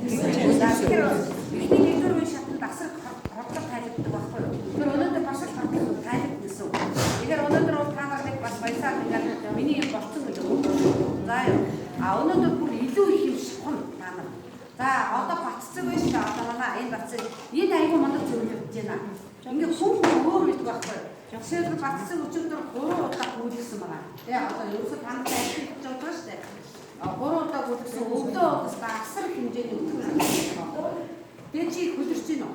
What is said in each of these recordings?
Тэгэхээр бидний нэгдүгээр үе шатнд асар хотлог тайлбардаг байхгүй юу? Тэр өнөөдөр бас хотлог тайлбарсан. Тэгэхээр өнөөдөр бол та нарыг бас баясаад ингээд миний юм болцсон гэж өгсөн. За юу. Өнөөдөр бүр илүү их юм шухна та нар. За одоо баццэг байж та одоо манай энэ баццэг энэ аягүй мундаг зөвлөж байна. Ингээд хүн өөр байдаг байхгүй юу? Жишээлбэл баццэг өчигдөр 3 удаа гүйлгсэн байгаа. Тэгээ одоо ерөөсөө та нартай ажил хийж байгаа шүү дээ. 3 удаа гүйлгсэн өвдөө бас асар хэмжээний өтгөл байна. Тэгээ чи хөдөрч гин үү?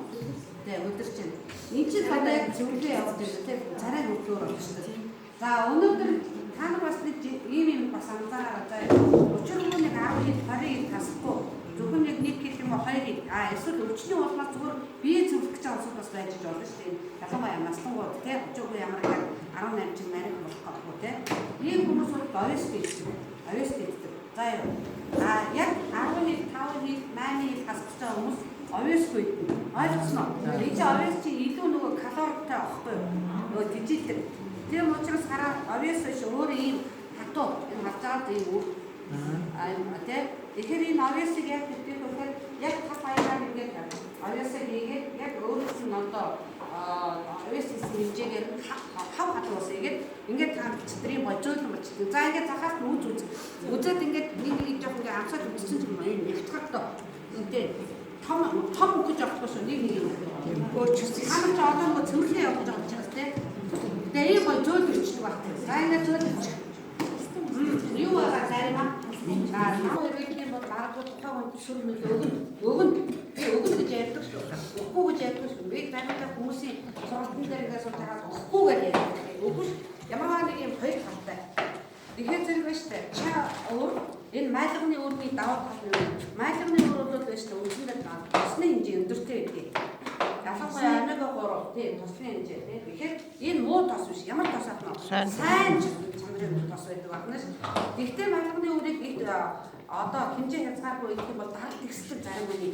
Тэгээ хөдөрч гин. Энд чинь одоо яг зөвлөгөө явуулж байна тийм царай хөдлөөр байна шүү дээ. За өнөөдөр та нар бас нэг ийм бас анзаараа заа. Өчигдөр нэг 10 20 тасахгүй зөвхөн нэг гэх юм уу 2 эсвэл өвчний улмаас зүгээр бие зөвлөх гэж байгаа бас байж болно шүү дээ. Ялангуяа наслангууд тийм өчигдөр ямар яг 18 жил нарийн болох гоо тийм. Ийм хүмүүс бол оройс гэдэг. Оройс гэдэг. За яг 11 5 8 тасч байгаа хүмүүс оройсгүй. Ойлгосноо. Энэ чинь оройс чи илүү нөгөө калоритой авахгүй юу? Нөгөө дижилдэг. Тийм учраас хараа оройс биш өөр ийм хатуу энэ хавцаад ийм үү. Тэгэхээр энэ оройсыг яг гэдэг үгээр яг тав баяраар ингээд оройсыг хийгээд яг өөрөөс нь одоо оройсны хэмжээгээр хав хатуус игээд ингээд та читрийн божоолон болчихсон. За ингээд захаас нь үзээд ингээд нэг жоох ингээд амсаад үзсэн ч юм аа энэ нягтрахтаа үнтэй том гэж авахгүй шүү нэг өөрчлөсөн. Хаана ч одоо нөгөө цэвэрлээ явуулж байгаа ч гэсэн тийм. Тэгээ ийм божоол ирчихдэг байх. За ингээд зөөлөж юу байгаа зарим намайг бол аргагүй тухайн шүр мэл өгнө гэж ярьдаг шүү. Өгөхгүй гэж ярьдаг шүү. Би танайтай хүмүүсийн сургалтын дээр ингээд сууж байгаа өгөхгүй гэж ярьдаг. Өгөхгүй ямар нэг юм хоёр талтай. Тэгэхээр зэрэг байна шүү дээ. Чаа өөр энэ майлганы өөрний даваа тал нь майлганы өөр бол байна шүү. Үндсэндээ тосны хэмжээ өндөртэй гэдэг. Ялангуяа омега 3 тийм тосны хэмжээ тийм. Тэгэхээр энэ муу тос биш. Ямар тос ах нь сайн чанарын тос байдаг байна шүү. Гэхдээ майлганы өөрийг одоо хэмжээ хязгааргүй гэх юм бол даралт ихсдэг зарим хүний